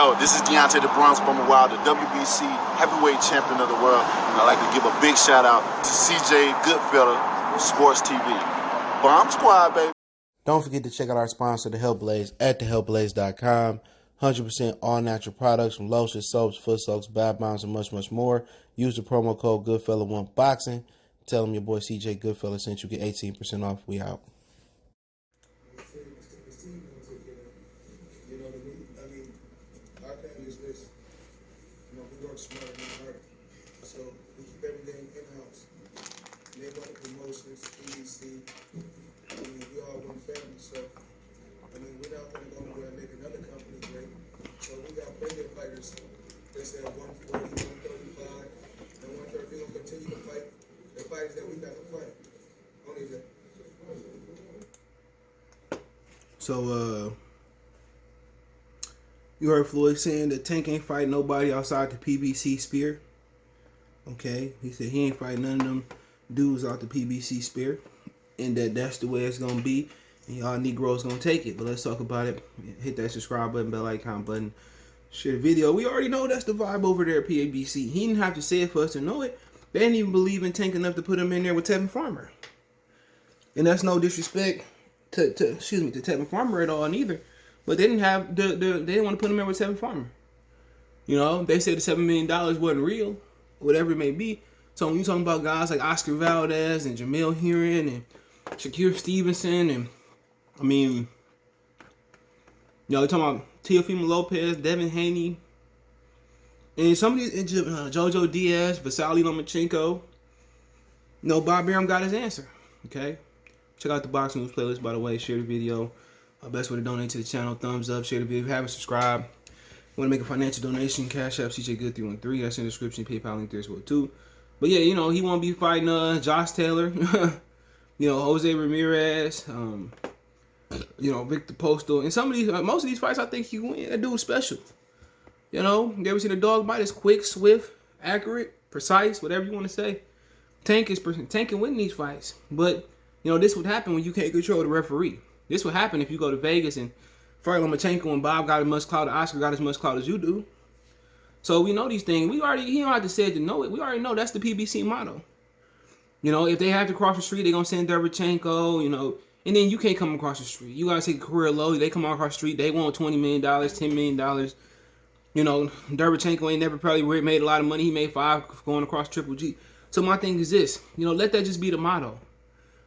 Yo, this is Deontay the Bronx Bummer Wild, the WBC heavyweight champion of the world. And I'd like to give a big shout out to CJ Goodfella, Sports TV. Bomb Squad, baby. Don't forget to check out our sponsor, The Health Blaze, at thehealthblaze.com. 100% all natural products from lotions, soaps, foot soaks, bath bombs, and much, much more. Use the promo code Goodfella1Boxing. Tell them your boy CJ Goodfella sent you. Get 18% off. We out. Smarter than harder. So we keep everything in-house. Mayweather Promotions, PBC. We all one family. So, we're not going to go anywhere and make another company great. So we got plenty of fighters. They said 140, 135, and 130. We're going to continue to fight the fighters that we got to fight. Only that. So, you heard Floyd saying that Tank ain't fighting nobody outside the PBC spear. Okay, he said he ain't fighting none of them dudes out the PBC spear, and that's the way it's gonna be. And y'all Negroes gonna take it. But let's talk about it. Hit that subscribe button, bell icon button, share the video. We already know that's the vibe over there at PBC. He didn't have to say it for us to know it. They didn't even believe in Tank enough to put him in there with Tevin Farmer. And that's no disrespect to Tevin Farmer at all, neither. But they didn't have they didn't want to put him in with Tevin Farmer. You know, they said the $7 million wasn't real, whatever it may be. So when you talking about guys like Oscar Valdez and Jamil Heron and Shakur Stevenson, and you're talking about Teofimo Lopez, Devin Haney, and some of these JoJo Diaz, Vasily Lomachenko. Bob Arum got his answer. Okay, check out the Boxing News playlist, by the way. Share the video. Best way to donate to the channel, thumbs up, share the video. If you haven't subscribed, you want to make a financial donation, Cash App, CJ Good 313. That's in the description, PayPal link there as well too. But yeah, he won't be fighting Josh Taylor, Jose Ramirez, Victor Postal, and most of these fights I think he win. That dude's special. You ever seen a dog bite? It's quick, swift, accurate, precise, whatever you want to say. Tank can win these fights, but this would happen when you can't control the referee. This would happen if you go to Vegas and fight Lomachenko and Bob got as much clout, Oscar got as much clout as you do. So we know these things. He don't have to say it to know it. We already know that's the PBC motto. If they have to cross the street, they're going to send Derevchenko, and then you can't come across the street. You got to take a career low. They come across the street, they want $20 million, $10 million. Derevchenko ain't never probably made a lot of money. He made 5 going across Triple G. So my thing is this, let that just be the motto.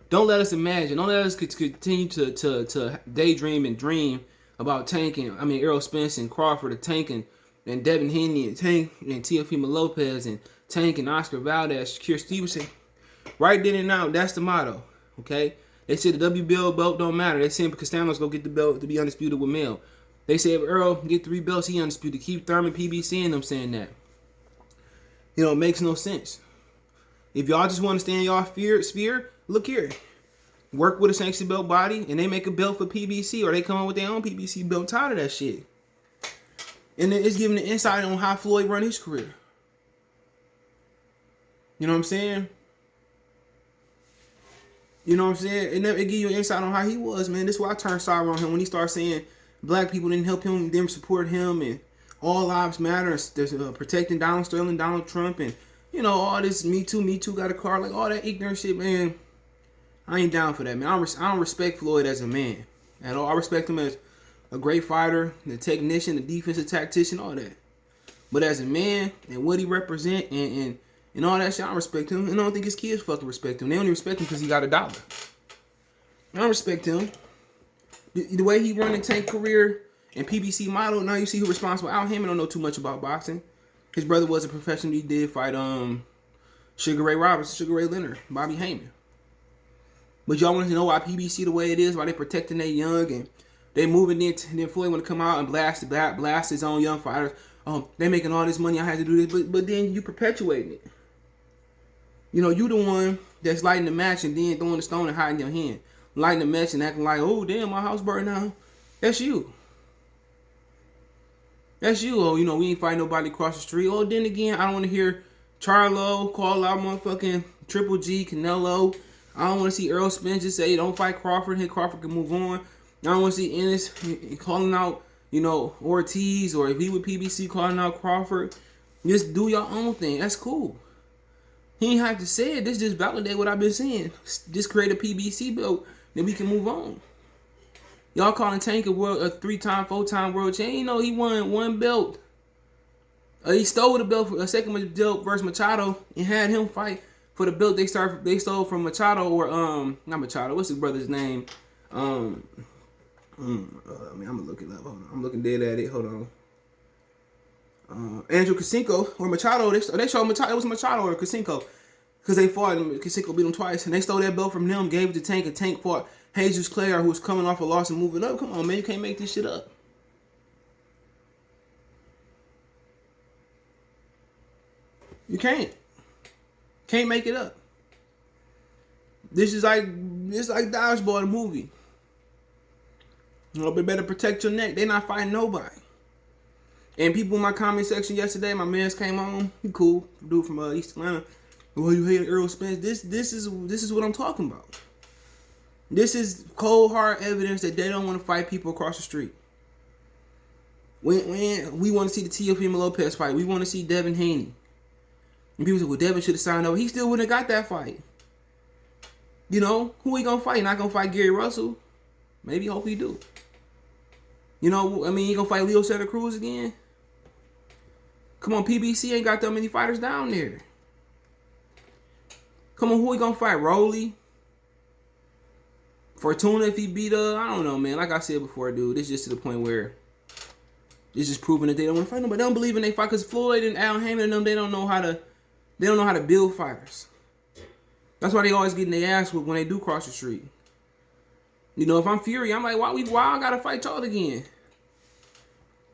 Don't let us imagine. Don't let us continue to daydream and dream about Tank and Errol Spence and Crawford and Tank and Devin Haney and Tank and Teofimo Lopez and Tank and Oscar Valdez, Shakur Stevenson. Right then and now, that's the motto. Okay? They said the WBO belt don't matter. They said Castanos go get the belt to be undisputed with Mel. They said if Earl get 3 belts, he undisputed. Keep Thurman, PBC, and them saying that. It makes no sense. If y'all just want to stay in y'all sphere, look here. Work with a sanctioned belt body, and they make a belt for PBC, or they come up with their own PBC belt. Tired of that shit. And then it's giving the insight on how Floyd run his career. You know what I'm saying? And it give you an insight on how he was, man. This is why I turned sour on him when he started saying black people didn't help him, didn't support him, and all lives matter. There's protecting Donald Sterling, Donald Trump, and all this Me Too got a car, like all that ignorant shit, man. I ain't down for that, man. I don't respect Floyd as a man at all. I respect him as a great fighter, the technician, the defensive tactician, all that. But as a man and what he represent and all that shit, I don't respect him. And I don't think his kids fucking respect him. They only respect him because he got $1. I don't respect him. The way he run the Tank career and PBC model, now you see who's responsible. Al Hammond don't know too much about boxing. His brother was a professional. He did fight Sugar Ray Roberts, Sugar Ray Leonard, Bobby Heyman. But y'all want to know why PBC the way it is, why they protecting their young and they moving in. And then Floyd want to come out and blast his own young fighters. They making all this money. I had to do this, but then you perpetuating it. You the one that's lighting the match and then throwing the stone and hiding your hand, lighting the match and acting like, oh damn, my house burned down. That's you. That's you. Oh, we ain't fighting nobody across the street. Oh, then again, I don't want to hear Charlo call out motherfucking Triple G, Canelo. I don't want to see Errol Spence just say, don't fight Crawford. Hey, Crawford can move on. I don't want to see Ennis calling out Ortiz, or if he with PBC calling out Crawford, just do your own thing. That's cool. He ain't have to say it. This just validate what I've been saying. Just create a PBC belt, then we can move on. Y'all calling Tank a 3-time, 4-time world champion. He won one belt. He stole the belt for a second belt versus Machado and had him fight for the belt they stole from Machado, or not Machado. What's his brother's name? I'm gonna look it up. Hold on. I'm looking dead at it. Hold on. Andrew Kacinko or Machado. They showed Machado. It was Machado or Kacinko, because they fought and Kacinko beat him twice, and they stole that belt from them, gave it to Tank, and Tank fought Jesus Clare, who was coming off a loss and moving up. Come on, man, you can't make this shit up. You can't make it up. This is like Dodgeball, the movie. But better protect your neck. They not fighting nobody. And people in my comment section yesterday, my mans came on. He cool, dude from East Atlanta. Well, you hate Earl Spence. This is what I'm talking about. This is cold hard evidence that they don't want to fight people across the street. When we want to see the Teofimo Lopez fight, we want to see Devin Haney. And people say, well, Devin should have signed over. He still wouldn't have got that fight. Who he gonna fight? Not gonna fight Gary Russell? Maybe, hope he do. He gonna fight Leo Santa Cruz again? Come on, PBC ain't got that many fighters down there. Come on, who he gonna fight? Rolly? Fortuna if he beat I don't know, man. Like I said before, dude, it's just to the point where it's just proving that they don't want to fight nobody. They don't believe in their fight, because Floyd and Al Hammond and them, they don't know how to build fighters. That's why they always getting their ass whipped when they do cross the street. If I'm Fury, I'm like, why I gotta fight y'all again?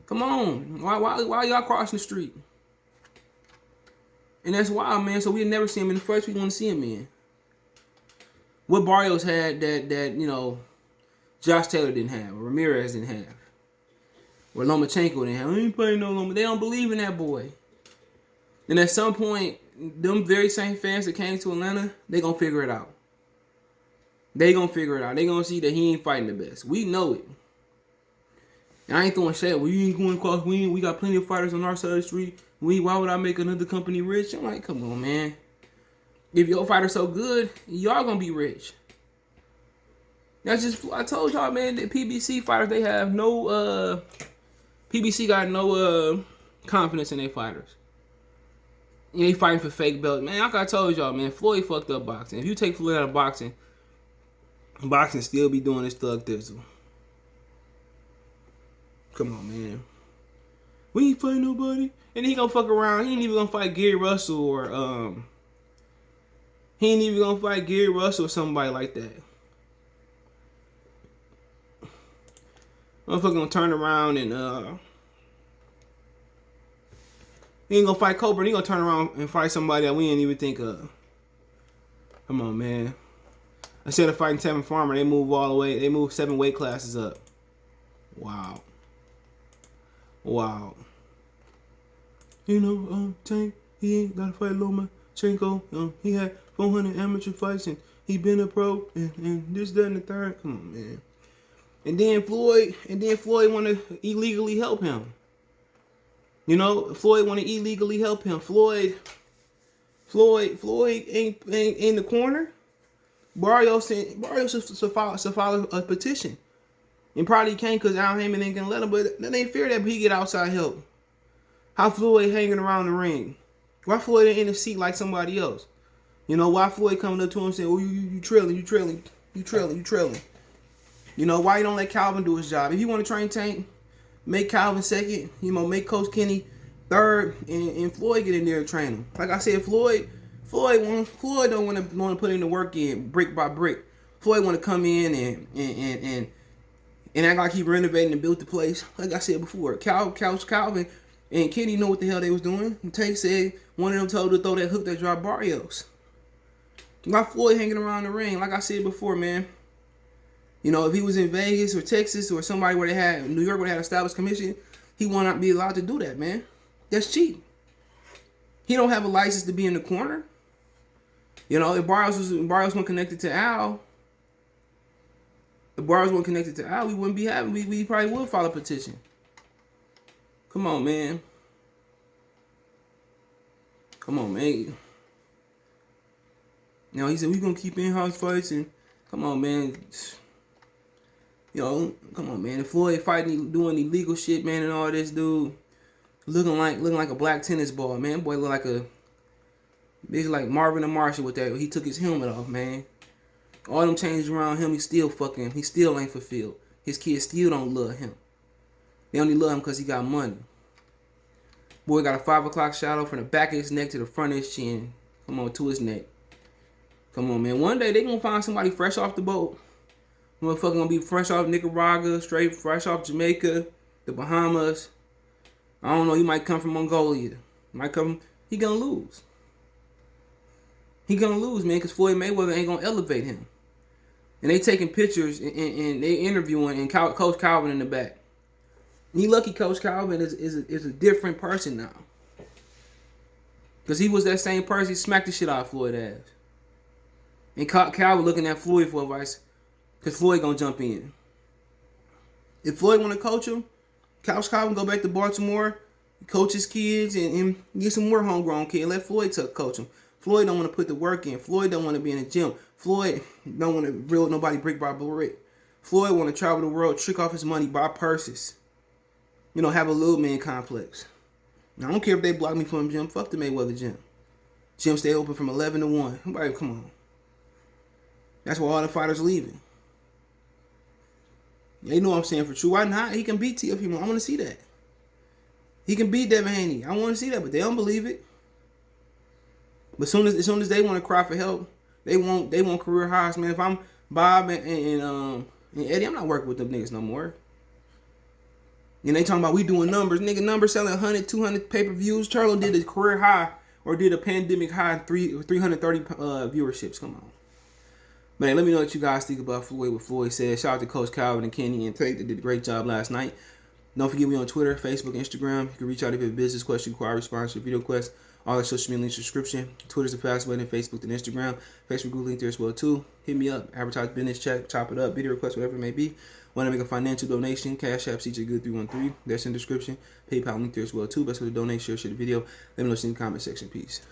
Come on, why y'all crossing the street? And that's wild, man. So we'll never see him in the fights we want to see him in. What Barrios had that Josh Taylor didn't have, or Ramirez didn't have, or Lomachenko didn't have. I ain't playing no Loma. They don't believe in that boy. And at some point, them very same fans that came to Atlanta, they gonna figure it out. They gonna see that he ain't fighting the best. We know it. And I ain't throwing shade. Well, you ain't going across. We got plenty of fighters on our side of the street. Why would I make another company rich? I'm like, come on, man. If your fighter's so good, y'all gonna be rich. That's just, I told y'all, man, that PBC fighters, they have no, PBC got no confidence in their fighters. They fighting for fake belts. Man, like I told y'all, man, Floyd fucked up boxing. If you take Floyd out of boxing still be doing this thug thistle. Come on, man. We ain't fighting nobody. And he gonna fuck around. He ain't even gonna fight Gary Russell or somebody like that. Motherfucker gonna turn around and he ain't gonna fight Cobra. He gonna turn around and fight somebody that we didn't even think of. Come on, man. Instead of fighting Tevin Farmer, they move 7 weight classes up. Wow. Tank, he ain't gotta fight Lomachenko. He had 400 amateur fights and he been a pro and this, that, and the third. Come on, man. And then Floyd wanna illegally help him. Floyd wanna illegally help him. Floyd ain't in the corner. Barrios should file a petition. And probably can't because Al Hammond ain't gonna let him, but that ain't fair that he get outside help. How Floyd hanging around the ring? Why Floyd ain't in the seat like somebody else? Why Floyd coming up to him saying, oh, you trailing. Why you don't let Calvin do his job? If you want to train Tank, make Calvin second, make Coach Kenny third, and Floyd get in there and train him. Like I said, Floyd don't want to put in the work in brick by brick. Floyd want to come in and act like he renovating and built the place. Like I said before, Calvin and Kenny know what the hell they was doing. And Tank said one of them told to throw that hook that dropped Barrios. Why Floyd hanging around the ring? Like I said before, man. If he was in Vegas or Texas or somebody where they had New York where they had established commission, he would not be allowed to do that, man. That's cheap. He don't have a license to be in the corner. If Barrios wasn't connected to Al, we wouldn't be having. We probably would file a petition. Come on, man. Come on, man. You know, he said we gonna keep in-house fights and come on, man. You know, come on, man. If Floyd fighting, doing illegal shit, man, and all this, dude, looking like a black tennis ball, man. Boy, look like a bitch like Marvin the Martian with that. He took his helmet off, man. All them changes around him, he still ain't fulfilled. His kids still don't love him. They only love him because he got money. Boy got a 5 o'clock shadow from the back of his neck to the front of his chin. Come on, to his neck. Come on, man. One day they gonna find somebody fresh off the boat. Motherfucker gonna be fresh off Nicaragua, straight fresh off Jamaica, the Bahamas. I don't know, he might come from Mongolia. He gonna lose. He gonna lose, man, because Floyd Mayweather ain't gonna elevate him. And they taking pictures and they interviewing and Coach Calvin in the back. He lucky Coach Calvin is a different person now. Because he was that same person, he smacked the shit out of Floyd ass. And Calvin looking at Floyd for advice. Because Floyd gonna jump in. If Floyd want to coach him, Coach Calvin go back to Baltimore, coach his kids, and get some more homegrown kids. Let Floyd coach him. Floyd don't want to put the work in. Floyd don't want to be in the gym. Floyd don't want to build nobody brick by brick. Floyd want to travel the world, trick off his money, buy purses. You know, have a little man complex. Now, I don't care if they block me from the gym. Fuck the Mayweather gym. Gym stay open from 11 to 1. Nobody, come on. That's why all the fighters leaving. They know what I'm saying for true. Why not? He can beat T if he want. I want to see that. He can beat Devin Haney. I want to see that, but they don't believe it. But as soon as they want to cry for help, they want career highs, man. If I'm Bob and Eddie, I'm not working with them niggas no more. And they talking about we doing numbers. Nigga, numbers selling 100, 200 pay-per-views. Charlo did a career high or did a pandemic high 330 viewerships. Come on. But hey, let me know what you guys think about Floyd, what Floyd said. Shout out to Coach Calvin and Kenny and Tate that did a great job last night. Don't forget me on Twitter, Facebook, Instagram. You can reach out if you have a business question, inquiry, sponsor, video quest, all the social media links, subscription. Twitter's the fastest way than Facebook than Instagram. Facebook group link there as well too. Hit me up, advertise business, check, chop it up, video request, whatever it may be. Want to make a financial donation? Cash App CJ Good 313. That's in the description. PayPal link there as well too. Best way to donate, share the video. Let me know in the comment section. Peace.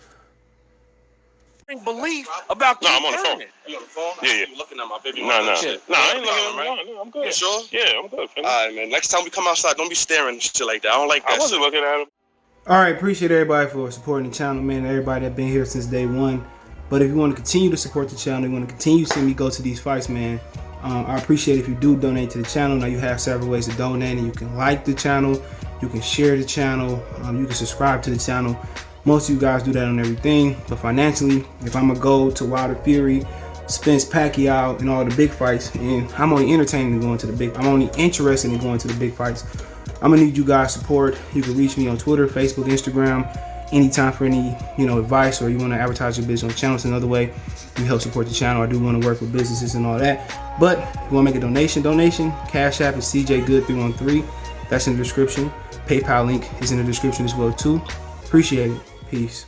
Belief about no, I'm on the phone. You on the phone? Yeah. You looking at my baby? No, I ain't looking. No, I'm good. You sure? Yeah, I'm good. All right, man. Next time we come outside, don't be staring and shit like that. I don't like that. I wasn't looking at him. All right, appreciate everybody for supporting the channel, man. Everybody that been here since day one. But if you want to continue to support the channel, you want to continue seeing me go to these fights, man. I appreciate if you do donate to the channel. Now you have several ways to donate, and you can like the channel, you can share the channel, you can subscribe to the channel. Most of you guys do that on everything, but financially, if I'm gonna go to Wilder Fury, Spence Pacquiao, and all the big fights, and I'm only entertaining going to the big, I'm only interested in going to the big fights, I'm gonna need you guys' support. You can reach me on Twitter, Facebook, Instagram, anytime for any advice, or you want to advertise your business on the channel. It's another way you help support the channel. I do want to work with businesses and all that. But if you want to make a donation, Cash App is CJ Good 313. That's in the description. PayPal link is in the description as well too. Appreciate it. Peace.